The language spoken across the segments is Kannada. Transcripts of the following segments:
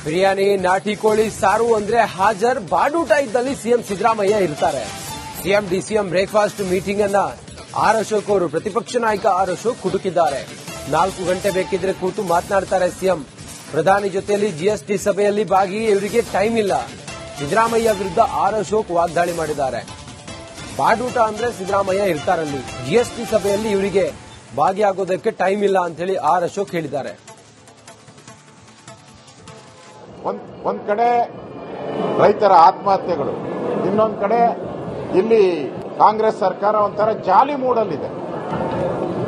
ಬಿರಿಯಾನಿ, ನಾಟಿ ಕೋಳಿ, ಸಾರು ಅಂದ್ರೆ ಹಾಜರ್. ಬಾಡೂಟ ಇದ್ದಲ್ಲಿ ಸಿಎಂ ಸಿದ್ದರಾಮಯ್ಯ ಇರ್ತಾರೆ. ಸಿಎಂ ಡಿಸಿಎಂ ಬ್ರೇಕ್ಫಾಸ್ಟ್ ಮೀಟಿಂಗ್ ಅನ್ನ ಆರ್ ಅಶೋಕ್ ಅವರು, ಪ್ರತಿಪಕ್ಷ ನಾಯಕ ಆರ್ ಅಶೋಕ್ ಕುಟುಕಿದ್ದಾರೆ. 4 ಗಂಟೆ ಬೇಕಿದ್ರೆ ಕೂತು ಮಾತನಾಡ್ತಾರೆ ಸಿಎಂ. ಪ್ರಧಾನಿ ಜೊತೆಯಲ್ಲಿ ಜಿಎಸ್ಟಿ ಸಭೆಯಲ್ಲಿ ಭಾಗಿ, ಇವರಿಗೆ ಟೈಮ್ ಇಲ್ಲ. ಸಿದ್ದರಾಮಯ್ಯ ವಿರುದ್ಧ ಆರ್ ಅಶೋಕ್ ವಾಗ್ದಾಳಿ ಮಾಡಿದ್ದಾರೆ. ಬಾಡೂಟ ಅಂದ್ರೆ ಸಿದ್ದರಾಮಯ್ಯ ಇರ್ತಾರಲ್ಲಿ, ಜಿಎಸ್ಟಿ ಸಭೆಯಲ್ಲಿ ಇವರಿಗೆ ಭಾಗಿಯಾಗೋದಕ್ಕೆ ಟೈಮ್ ಇಲ್ಲ ಅಂತ ಹೇಳಿ ಆರ್ ಅಶೋಕ್ ಹೇಳಿದ್ದಾರೆ. ಒಂದ್ ಕಡೆ ರೈತರ ಆತ್ಮಹತ್ಯೆಗಳು, ಇನ್ನೊಂದ್ ಕಡೆ ಇಲ್ಲಿ ಕಾಂಗ್ರೆಸ್ ಸರ್ಕಾರ ಒಂಥರ ಜಾಲಿ ಮೂಡಲ್ಲಿದೆ.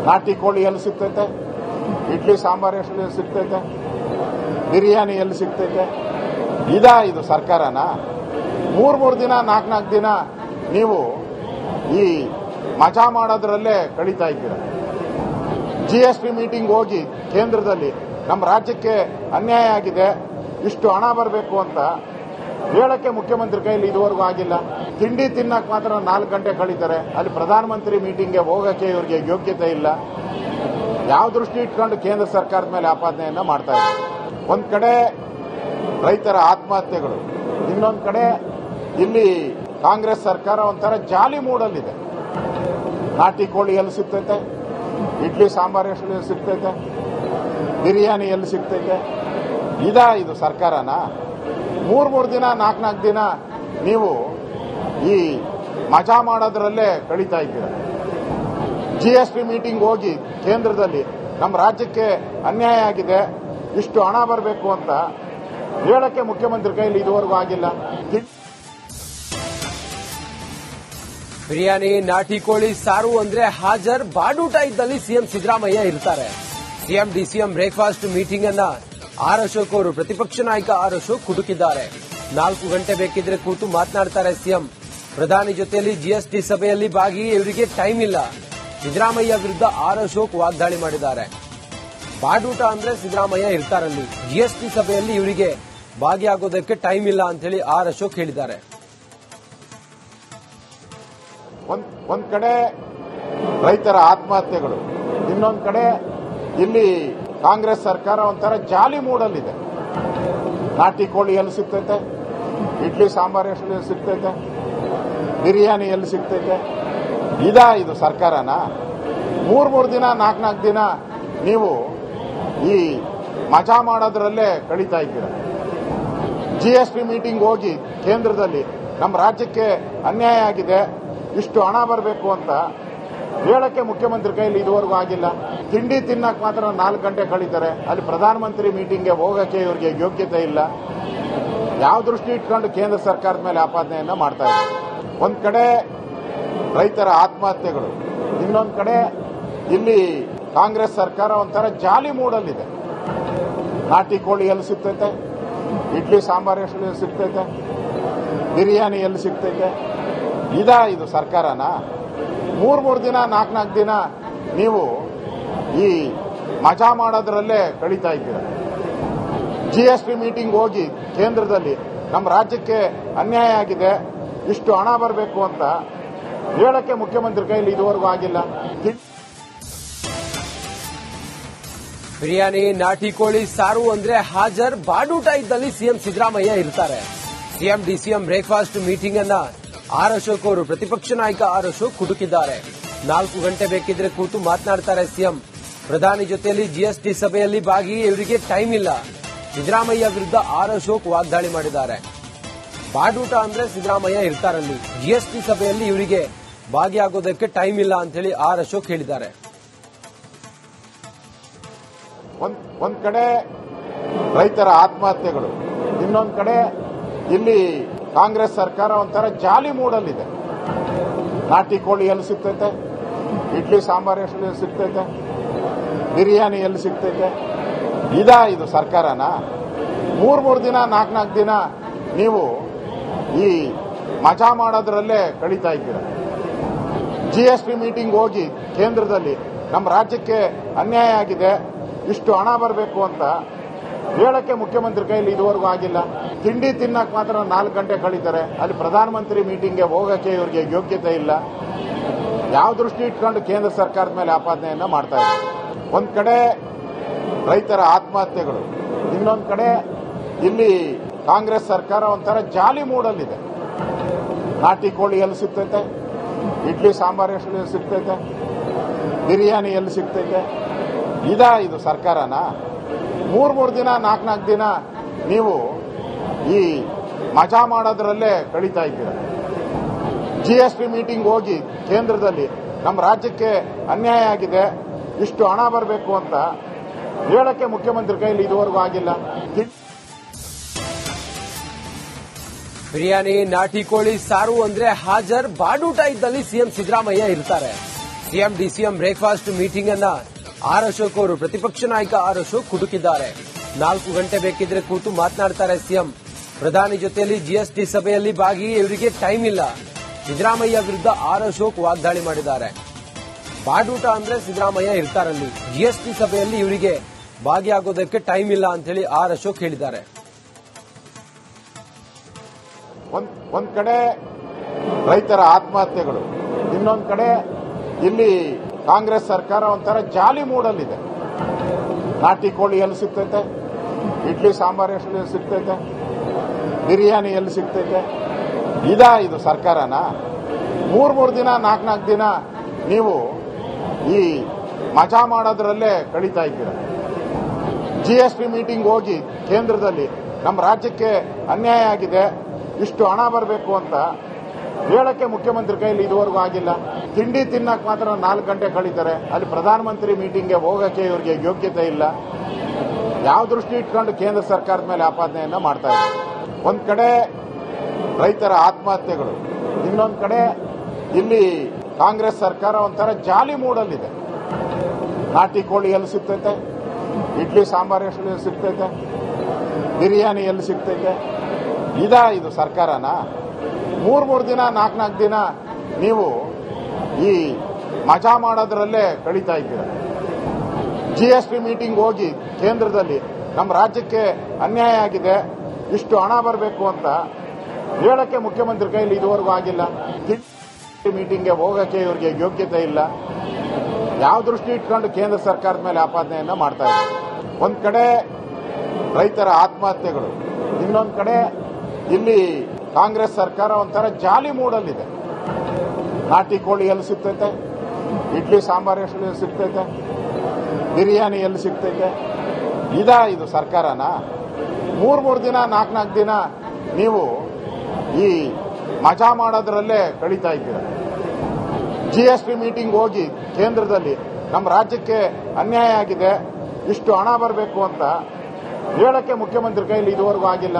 ನಾಟಿ ಕೋಳಿ ಎಲ್ಲಿ ಸಿಗ್ತೈತೆ, ಇಡ್ಲಿ ಸಾಂಬಾರ್ ಎಲ್ಲಿ ಸಿಗ್ತೈತೆ, ಬಿರಿಯಾನಿ ಎಲ್ಲಿ ಸಿಗ್ತೈತೆ. ಇದು ಸರ್ಕಾರನ? ಮೂರ್ ದಿನ 4 ದಿನ ನೀವು ಈ ಮಜಾ ಮಾಡೋದ್ರಲ್ಲೇ ಕಳೀತಾ ಇದ್ದೀರ. ಜಿಎಸ್ಟಿ ಮೀಟಿಂಗ್ ಹೋಗಿ ಕೇಂದ್ರದಲ್ಲಿ ನಮ್ಮ ರಾಜ್ಯಕ್ಕೆ ಅನ್ಯಾಯ ಆಗಿದೆ, ಇಷ್ಟು ಹಣ ಬರಬೇಕು ಅಂತ ಹೇಳಕ್ಕೆ ಮುಖ್ಯಮಂತ್ರಿ ಕೈಯಲ್ಲಿ ಇದುವರೆಗೂ ಆಗಿಲ್ಲ. ತಿಂಡಿ ತಿನ್ನಕ್ಕೆ ಮಾತ್ರ 4 ಗಂಟೆ ಕಳೀತಾರೆ. ಅಲ್ಲಿ ಪ್ರಧಾನಮಂತ್ರಿ ಮೀಟಿಂಗ್ಗೆ ಹೋಗಕ್ಕೆ ಇವರಿಗೆ ಯೋಗ್ಯತೆ ಇಲ್ಲ. ಯಾವ ದೃಷ್ಟಿ ಇಟ್ಕೊಂಡು ಕೇಂದ್ರ ಸರ್ಕಾರದ ಮೇಲೆ ಆಪಾದನೆಯನ್ನ ಮಾಡ್ತಾ ಇದ್ದಾರೆ. ಒಂದ್ ಕಡೆ ರೈತರ ಆತ್ಮಹತ್ಯೆಗಳು, ಇನ್ನೊಂದ್ ಕಡೆ ಇಲ್ಲಿ ಕಾಂಗ್ರೆಸ್ ಸರ್ಕಾರ ಒಂಥರ ಜಾಲಿ ಮೂಡಲ್ಲಿದೆ. ನಾಟಿ ಕೋಳಿ ಎಲ್ಲಿ ಸಿಗ್ತೈತೆ, ಇಡ್ಲಿ ಸಾಂಬಾರ್ ಎಲ್ಲಿ ಸಿಗ್ತೈತೆ, ಬಿರಿಯಾನಿ ಎಲ್ಲಿ ಸಿಗ್ತೈತೆ. ಇದು ಸರ್ಕಾರನ? ಮೂರ್ ದಿನ 4 ದಿನ ನೀವು ಈ ಮಜಾ ಮಾಡೋದ್ರಲ್ಲೇ ಕಳೀತಾ ಇದ್ದೀರ. ಜಿಎಸ್ಟಿ ಮೀಟಿಂಗ್ ಹೋಗಿ ಕೇಂದ್ರದಲ್ಲಿ ನಮ್ಮ ರಾಜ್ಯಕ್ಕೆ ಅನ್ಯಾಯ ಆಗಿದೆ, ಇಷ್ಟು ಹಣ ಬರಬೇಕು ಅಂತ ಹೇಳಕ್ಕೆ ಮುಖ್ಯಮಂತ್ರಿ ಕೈಯಲ್ಲಿ ಇದುವರೆಗೂ ಆಗಿಲ್ಲ. ಬಿರಿಯಾನಿ, ನಾಟಿ ಕೋಳಿ, ಸಾರು ಅಂದ್ರೆ ಹಾಜರ್. ಬಾಡೂಟ ಇದ್ದಲ್ಲಿ ಸಿಎಂ ಸಿದ್ದರಾಮಯ್ಯ ಇರ್ತಾರೆ. ಸಿಎಂ ಡಿಸಿಎಂ ಬ್ರೇಕ್ಫಾಸ್ಟ್ ಮೀಟಿಂಗ್ ಅನ್ನ ಆರ್ ಅಶೋಕ್ ಅವರು, ಪ್ರತಿಪಕ್ಷ ನಾಯಕ ಆರ್ ಅಶೋಕ್ ಕುಟುಕಿದ್ದಾರೆ. 4 ಗಂಟೆ ಬೇಕಿದ್ರೆ ಕೂತು ಮಾತನಾಡ್ತಾರೆ ಸಿಎಂ. ಪ್ರಧಾನಿ ಜೊತೆಯಲ್ಲಿ ಜಿಎಸ್ಟಿ ಸಭೆಯಲ್ಲಿ ಭಾಗಿ, ಇವರಿಗೆ ಟೈಮ್ ಇಲ್ಲ. ಸಿದ್ದರಾಮಯ್ಯ ವಿರುದ್ಧ ಆರ್ ಅಶೋಕ್ ವಾಗ್ದಾಳಿ ಮಾಡಿದ್ದಾರೆ. ಬಾಡೂಟ ಅಂದ್ರೆ ಸಿದ್ದರಾಮಯ್ಯ ಇರ್ತಾರಲ್ಲಿ, ಜಿಎಸ್ಟಿ ಸಭೆಯಲ್ಲಿ ಇವರಿಗೆ ಭಾಗಿಯಾಗೋದಕ್ಕೆ ಟೈಮ್ ಇಲ್ಲ ಅಂತ ಹೇಳಿ ಆರ್ ಅಶೋಕ್ ಹೇಳಿದ್ದಾರೆ. ಒಂದ್ ಕಡೆ ರೈತರ ಆತ್ಮಹತ್ಯೆಗಳು, ಇನ್ನೊಂದ್ ಕಡೆ ಇಲ್ಲಿ ಕಾಂಗ್ರೆಸ್ ಸರ್ಕಾರ ಒಂಥರ ಜಾಲಿ ಮೂಡಲ್ಲಿದೆ. ನಾಟಿ ಕೋಳಿ ಎಲ್ಲಿ ಸಿಗ್ತೈತೆ, ಇಡ್ಲಿ ಸಾಂಬಾರ್ ಎಲ್ಲಿ ಸಿಗ್ತೈತೆ, ಬಿರಿಯಾನಿ ಎಲ್ಲಿ ಸಿಗ್ತೈತೆ. ಇದು ಸರ್ಕಾರನ? ಮೂರ್ ದಿನ 4 ದಿನ ನೀವು ಈ ಮಜಾ ಮಾಡೋದ್ರಲ್ಲೇ ಕಳೀತಾ ಇದ್ದೀರ. ಜಿಎಸ್ಟಿ ಮೀಟಿಂಗ್ ಹೋಗಿ ಕೇಂದ್ರದಲ್ಲಿ ನಮ್ಮ ರಾಜ್ಯಕ್ಕೆ ಅನ್ಯಾಯ ಆಗಿದೆ, ಇಷ್ಟು ಹಣ ಬರಬೇಕು ಅಂತ ಹೇಳಕ್ಕೆ ಮುಖ್ಯಮಂತ್ರಿ ಕೈಯಲ್ಲಿ ಇದುವರೆಗೂ ಆಗಿಲ್ಲ. ತಿಂಡಿ ತಿನ್ನಕ್ಕೆ ಮಾತ್ರ 4 ಗಂಟೆ ಕಳೀತಾರೆ. ಅಲ್ಲಿ ಪ್ರಧಾನಮಂತ್ರಿ ಮೀಟಿಂಗ್ಗೆ ಹೋಗಕ್ಕೆ ಇವರಿಗೆ ಯೋಗ್ಯತೆ ಇಲ್ಲ. ಯಾವ ದೃಷ್ಟಿ ಇಟ್ಕೊಂಡು ಕೇಂದ್ರ ಸರ್ಕಾರದ ಮೇಲೆ ಆಪಾದನೆಯನ್ನ ಮಾಡ್ತಾ ಇದ್ದಾರೆ. ಒಂದ್ ಕಡೆ ರೈತರ ಆತ್ಮಹತ್ಯೆಗಳು, ಇನ್ನೊಂದ್ ಕಡೆ ಇಲ್ಲಿ ಕಾಂಗ್ರೆಸ್ ಸರ್ಕಾರ ಒಂಥರ ಜಾಲಿ ಮೂಡಲ್ಲಿದೆ. ನಾಟಿ ಕೋಳಿ ಎಲ್ಲಿ ಸಿಗ್ತೈತೆ, ಇಡ್ಲಿ ಸಾಂಬಾರ್ ಎಲ್ಲಿ ಸಿಗ್ತೈತೆ, ಬಿರಿಯಾನಿ ಎಲ್ಲಿ ಸಿಗ್ತೈತೆ. ಇದು ಸರ್ಕಾರನ? ಮೂರ್ ದಿನ 4 ದಿನ ನೀವು ಈ ಮಜಾ ಮಾಡೋದ್ರಲ್ಲೇ ಕಳೀತಾ ಇದ್ದೀರ. ಜಿಎಸ್ಟಿ ಮೀಟಿಂಗ್ ಹೋಗಿ ಕೇಂದ್ರದಲ್ಲಿ ನಮ್ಮ ರಾಜ್ಯಕ್ಕೆ ಅನ್ಯಾಯ ಆಗಿದೆ, ಇಷ್ಟು ಹಣ ಬರಬೇಕು ಅಂತ ಹೇಳಕ್ಕೆ ಮುಖ್ಯಮಂತ್ರಿ ಕೈಯಲ್ಲಿ ಇದುವರೆಗೂ ಆಗಿಲ್ಲ. ಬಿರಿಯಾನಿ, ನಾಟಿ ಕೋಳಿ, ಸಾರು ಅಂದ್ರೆ ಹಾಜರ್. ಬಾಡೂಟ ಇದ್ದಲ್ಲಿ ಸಿಎಂ ಸಿದ್ದರಾಮಯ್ಯ ಇರ್ತಾರೆ. ಸಿಎಂ ಡಿಸಿಎಂ ಬ್ರೇಕ್ಫಾಸ್ಟ್ ಮೀಟಿಂಗ್ ಅನ್ನ ಆರ್ ಅಶೋಕ್ ಅವರು, ಪ್ರತಿಪಕ್ಷ ನಾಯಕ ಆರ್ ಅಶೋಕ್ ಕುಟುಕಿದ್ದಾರೆ. 4 ಗಂಟೆ ಬೇಕಿದ್ರೆ ಕೂತು ಮಾತನಾಡ್ತಾರೆ ಸಿಎಂ. ಪ್ರಧಾನಿ ಜೊತೆಯಲ್ಲಿ ಜಿಎಸ್ಟಿ ಸಭೆಯಲ್ಲಿ ಭಾಗಿ, ಇವರಿಗೆ ಟೈಮ್ ಇಲ್ಲ. ಸಿದ್ದರಾಮಯ್ಯ ವಿರುದ್ಧ ಆರ್ ಅಶೋಕ್ ವಾಗ್ದಾಳಿ ಮಾಡಿದ್ದಾರೆ. ಬಾಡೂಟ ಅಂದ್ರೆ ಸಿದ್ದರಾಮಯ್ಯ ಇರ್ತಾರಲ್ಲಿ, ಜಿಎಸ್ಟಿ ಸಭೆಯಲ್ಲಿ ಇವರಿಗೆ ಭಾಗಿಯಾಗೋದಕ್ಕೆ ಟೈಮ್ ಇಲ್ಲ ಅಂತ ಹೇಳಿ ಆರ್ ಅಶೋಕ್ ಹೇಳಿದ್ದಾರೆ. ಒಂದ್ ಕಡೆ ರೈತರ ಆತ್ಮಹತ್ಯೆಗಳು, ಇನ್ನೊಂದ್ ಕಡೆ ಇಲ್ಲಿ ಕಾಂಗ್ರೆಸ್ ಸರ್ಕಾರ ಒಂಥರ ಜಾಲಿ ಮೂಡಲ್ಲಿದೆ. ನಾಟಿ ಕೋಳಿ ಎಲ್ಲಿ ಸಿಗ್ತೈತೆ, ಇಡ್ಲಿ ಸಾಂಬಾರ್ ಎಲ್ಲಿ ಸಿಗ್ತೈತೆ, ಬಿರಿಯಾನಿ ಎಲ್ಲಿ ಸಿಗ್ತೈತೆ. ಇದು ಸರ್ಕಾರನ? ಮೂರ್ ದಿನ 4 ದಿನ ನೀವು ಈ ಮಜಾ ಮಾಡೋದ್ರಲ್ಲೇ ಕಳೀತಾ ಇದ್ದೀರ. ಜಿಎಸ್ಟಿ ಮೀಟಿಂಗ್ ಹೋಗಿ ಕೇಂದ್ರದಲ್ಲಿ ನಮ್ಮ ರಾಜ್ಯಕ್ಕೆ ಅನ್ಯಾಯ ಆಗಿದೆ, ಇಷ್ಟು ಹಣ ಬರಬೇಕು ಅಂತ ಹೇಳಕ್ಕೆ ಮುಖ್ಯಮಂತ್ರಿ ಕೈಯಲ್ಲಿ ಇದುವರೆಗೂ ಆಗಿಲ್ಲ. ತಿಂಡಿ ತಿನ್ನಕ್ಕೆ ಮಾತ್ರ 4 ಗಂಟೆ ಕಳೀತಾರೆ. ಅಲ್ಲಿ ಪ್ರಧಾನಮಂತ್ರಿ ಮೀಟಿಂಗ್ಗೆ ಹೋಗಕ್ಕೆ ಇವರಿಗೆ ಯೋಗ್ಯತೆ ಇಲ್ಲ. ಯಾವ ದೃಷ್ಟಿ ಇಟ್ಕೊಂಡು ಕೇಂದ್ರ ಸರ್ಕಾರದ ಮೇಲೆ ಆಪಾದನೆಯನ್ನ ಮಾಡ್ತಾ ಇದ್ದಾರೆ. ಒಂದ್ ಕಡೆ ರೈತರ ಆತ್ಮಹತ್ಯೆಗಳು, ಇನ್ನೊಂದ್ ಕಡೆ ಇಲ್ಲಿ ಕಾಂಗ್ರೆಸ್ ಸರ್ಕಾರ ಒಂಥರ ಜಾಲಿ ಮೂಡಲ್ಲಿದೆ. ನಾಟಿ ಕೋಳಿ ಎಲ್ಲಿ ಸಿಗ್ತೈತೆ, ಇಡ್ಲಿ ಸಾಂಬಾರ್ ಎಲ್ಲಿ ಸಿಗ್ತೈತೆ, ಬಿರಿಯಾನಿ ಎಲ್ಲಿ ಸಿಗ್ತೈತೆ. ಇದು ಸರ್ಕಾರನ? ಮೂರ್ ದಿನ ನಾಲ್ಕು ದಿನ ನೀವು ಈ ಮಜಾ ಮಾಡೋದ್ರಲ್ಲೇ ಕಳೀತಾ ಇದ್ದೀರ. GST ಮೀಟಿಂಗ್ ಹೋಗಿ ಕೇಂದ್ರದಲ್ಲಿ ನಮ್ಮ ರಾಜ್ಯಕ್ಕೆ ಅನ್ಯಾಯ ಆಗಿದೆ, ಇಷ್ಟು ಹಣ ಬರಬೇಕು ಅಂತ ಹೇಳಕ್ಕೆ ಮುಖ್ಯಮಂತ್ರಿ ಕೈಲಿ ಇದುವರೆಗೂ ಆಗಿಲ್ಲ. ಬಿರಿಯಾನಿ, ನಾಟಿ ಕೋಳಿ ಸಾರು ಅಂದ್ರೆ ಹಾಜರ್, ಬಾಡೂಟ ಇದ್ದಲ್ಲಿ ಸಿಎಂ ಸಿದ್ದರಾಮಯ್ಯ ಇರ್ತಾರೆ. ಸಿಎಂ ಡಿಸಿಎಂ ಬ್ರೇಕ್ಫಾಸ್ಟ್ ಮೀಟಿಂಗ್ ಅನ್ನ ಆರ್ ಅಶೋಕ್ ಅವರು, ಪ್ರತಿಪಕ್ಷ ನಾಯಕ ಆರ್ ಅಶೋಕ್ ಕುಟುಕಿದ್ದಾರೆ. 4 ಗಂಟೆ ಬೇಕಿದ್ರೆ ಕೂತು ಮಾತನಾಡ್ತಾರೆ ಸಿಎಂ. ಪ್ರಧಾನಿ ಜೊತೆಯಲ್ಲಿ GST ಸಭೆಯಲ್ಲಿ ಭಾಗಿ, ಇವರಿಗೆ ಟೈಮ್ ಇಲ್ಲ. ಸಿದ್ದರಾಮಯ್ಯ ವಿರುದ್ಧ ಆರ್ ಅಶೋಕ್ ವಾಗ್ದಾಳಿ ಮಾಡಿದ್ದಾರೆ. ಬಾಡೂಟ ಅಂದ್ರೆ ಸಿದ್ದರಾಮಯ್ಯ ಇರ್ತಾರಲ್ಲಿ, GST ಸಭೆಯಲ್ಲಿ ಇವರಿಗೆ ಭಾಗಿಯಾಗೋದಕ್ಕೆ ಟೈಮ್ ಇಲ್ಲ ಅಂತ ಹೇಳಿ ಆರ್ ಅಶೋಕ್ ಹೇಳಿದ್ದಾರೆ. ಒಂದ್ ಕಡೆ ರೈತರ ಆತ್ಮಹತ್ಯೆಗಳು, ಇನ್ನೊಂದ್ ಕಡೆ ಇಲ್ಲಿ ಕಾಂಗ್ರೆಸ್ ಸರ್ಕಾರ ಒಂಥರ ಜಾಲಿ ಮೂಡಲ್ಲಿದೆ. ನಾಟಿ ಕೋಳಿ ಎಲ್ಲಿ ಸಿಗ್ತೈತೆ, ಇಡ್ಲಿ ಸಾಂಬಾರ್ ಎಲ್ಲಿ ಸಿಗ್ತೈತೆ, ಬಿರಿಯಾನಿ ಎಲ್ಲಿ ಸಿಗ್ತೈತೆ. ಇದು ಸರ್ಕಾರನ? ಮೂರ್ ದಿನ ನಾಲ್ಕು ದಿನ ನೀವು ಈ ಮಜಾ ಮಾಡೋದ್ರಲ್ಲೇ ಕಳೀತಾ ಇದ್ದೀರ. GST ಮೀಟಿಂಗ್ ಹೋಗಿ ಕೇಂದ್ರದಲ್ಲಿ ನಮ್ಮ ರಾಜ್ಯಕ್ಕೆ ಅನ್ಯಾಯ ಆಗಿದೆ, ಇಷ್ಟು ಹಣ ಬರಬೇಕು ಅಂತ ಹೇಳಕ್ಕೆ ಮುಖ್ಯಮಂತ್ರಿ ಕೈಲಿ ಇದುವರೆಗೂ ಆಗಿಲ್ಲ. ತಿಂಡಿ ತಿನ್ನಕ್ ಮಾತ್ರ 4 ಗಂಟೆ ಕಳೀತಾರೆ. ಅಲ್ಲಿ ಪ್ರಧಾನಮಂತ್ರಿ ಮೀಟಿಂಗ್ಗೆ ಹೋಗಕ್ಕೆ ಇವರಿಗೆ ಯೋಗ್ಯತೆ ಇಲ್ಲ. ಯಾವ ದೃಷ್ಟಿ ಇಟ್ಕೊಂಡು ಕೇಂದ್ರ ಸರ್ಕಾರದ ಮೇಲೆ ಆಪಾದನೆಯನ್ನ ಮಾಡ್ತಾ ಇದ್ದಾರೆ. ಒಂದ್ ಕಡೆ ರೈತರ ಆತ್ಮಹತ್ಯೆಗಳು, ಇನ್ನೊಂದ್ ಕಡೆ ಇಲ್ಲಿ ಕಾಂಗ್ರೆಸ್ ಸರ್ಕಾರ ಒಂಥರ ಜಾಲಿ ಮೂಡಲ್ಲಿದೆ. ನಾಟಿ ಕೋಳಿ ಎಲ್ಲಿ ಸಿಗ್ತೈತೆ, ಇಡ್ಲಿ ಸಾಂಬಾರ್ ಎಲ್ಲಿ ಸಿಗ್ತೈತೆ, ಬಿರಿಯಾನಿ ಎಲ್ಲಿ ಸಿಗ್ತೈತೆ. ಇದು ಸರ್ಕಾರನ? ಮೂರ್ ದಿನ ನಾಲ್ಕು ದಿನ ನೀವು ಈ ಮಜಾ ಮಾಡೋದ್ರಲ್ಲೇ ಕಳೀತಾ ಇದ್ದೀರ. GST ಮೀಟಿಂಗ್ ಹೋಗಿ ಕೇಂದ್ರದಲ್ಲಿ ನಮ್ಮ ರಾಜ್ಯಕ್ಕೆ ಅನ್ಯಾಯ ಆಗಿದೆ, ಇಷ್ಟು ಹಣ ಬರಬೇಕು ಅಂತ ಹೇಳಕ್ಕೆ ಮುಖ್ಯಮಂತ್ರಿ ಕೈಲಿ ಇದುವರೆಗೂ ಆಗಿಲ್ಲ. ಮೀಟಿಂಗ್ಗೆ ಹೋಗಕ್ಕೆ ಇವರಿಗೆ ಯೋಗ್ಯತೆ ಇಲ್ಲ. ಯಾವ ದೃಷ್ಟಿ ಇಟ್ಕೊಂಡು ಕೇಂದ್ರ ಸರ್ಕಾರದ ಮೇಲೆ ಆಪಾದನೆಯನ್ನ ಮಾಡ್ತಾ ಇದ್ದಾರೆ. ಒಂದ್ ಕಡೆ ರೈತರ ಆತ್ಮಹತ್ಯೆಗಳು, ಇನ್ನೊಂದ್ ಕಡೆ ಇಲ್ಲಿ ಕಾಂಗ್ರೆಸ್ ಸರ್ಕಾರ ಒಂಥರ ಜಾಲಿ ಮೂಡಲ್ಲಿದೆ. ನಾಟಿ ಕೋಳಿ ಎಲ್ಲಿ ಸಿಗ್ತೈತೆ, ಇಡ್ಲಿ ಸಾಂಬಾರ್ ಎಲ್ಲಿ ಸಿಗ್ತೈತೆ, ಬಿರಿಯಾನಿ ಎಲ್ಲಿ ಸಿಗ್ತೈತೆ. ಇದು ಸರ್ಕಾರನ? ಮೂರ್ ದಿನ ನಾಲ್ಕು ದಿನ ನೀವು ಈ ಮಜಾ ಮಾಡೋದ್ರಲ್ಲೇ ಕಳೀತಾ ಇದ್ದೀರ. GST ಮೀಟಿಂಗ್ ಹೋಗಿ ಕೇಂದ್ರದಲ್ಲಿ ನಮ್ಮ ರಾಜ್ಯಕ್ಕೆ ಅನ್ಯಾಯ ಆಗಿದೆ, ಇಷ್ಟು ಹಣ ಬರಬೇಕು ಅಂತ ಹೇಳಕ್ಕೆ ಮುಖ್ಯಮಂತ್ರಿ ಕೈಲಿ ಇದುವರೆಗೂ ಆಗಿಲ್ಲ.